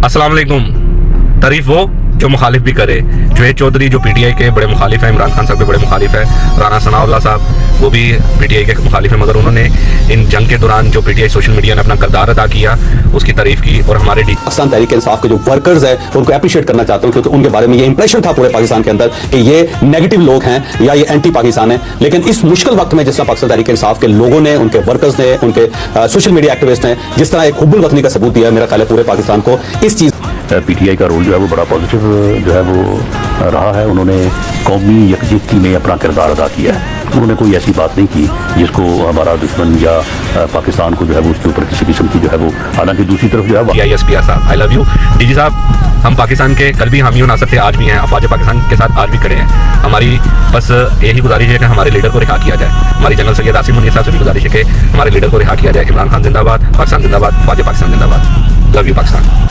अस्सलाम वालेकुम। तारीफ वो जो मुखालिफ भी करे। जुनैद चौधरी जो पीटीआई के बड़े मुखालिफ हैं, इमरान खान साहब के बड़े मुखालिफ हैं, राना सनाउल्लाह साहब वो भी पीटीआई के मुखालिफ हैं, मगर उन्होंने इन जंग के दौरान जो पीटीआई सोशल मीडिया ने अपना किरदार अदा किया उसकी तारीफ की। और हमारे पाकिस्तान तहरीक इंसाफ के जो वर्कर्स हैं उनको अप्रिशिएट करना चाहता हूँ, क्योंकि उनके बारे में ये इंप्रेशन था पूरे पाकिस्तान के अंदर कि ये नेगेटिव लोग हैं या ये एंटी पाकिस्तान है। लेकिन इस मुश्किल वक्त में जिस तरह पाकिस्तान तहरीक इंसाफ के लोगों ने, उनके वर्कर्स ने, उनके सोशल मीडिया एक्टिविस्ट ने जिस तरह एक हुब्बुल वतनी का सबूत दिया, मेरा ख्याल है पूरे पाकिस्तान को इस चीज़ पीटीआई का रोल जो है वो बड़ा पॉजिटिव जो है वो रहा है। उन्होंने कौमी यकजहती में अपना किरदार अदा किया है। उन्होंने कोई ऐसी बात नहीं की जिसको हमारा दुश्मन या पाकिस्तान को जो है वो उसके ऊपर किसी किस्म की जो है वो, हालांकि दूसरी तरफ जो है ISPR साहब आई लव यू। डीजी साहब, हम पाकिस्तान के कल भी हामी और नासर थे, आज भी हैं, अफवाज पाकिस्तान के साथ आज भी खड़े हैं। हमारी बस यही गुजारिश है कि हमारे लीडर को रिहा किया जाए। हमारी जनरल सैयद आसिम मुनीर साहब से भी गुजारिश है कि हमारे लीडर को रिहा किया जाए। इमरान खान जिंदाबाद, पाकिस्तान जिंदाबाद, अफवाज पाकिस्तान जिंदाबाद। Love you Pakistan.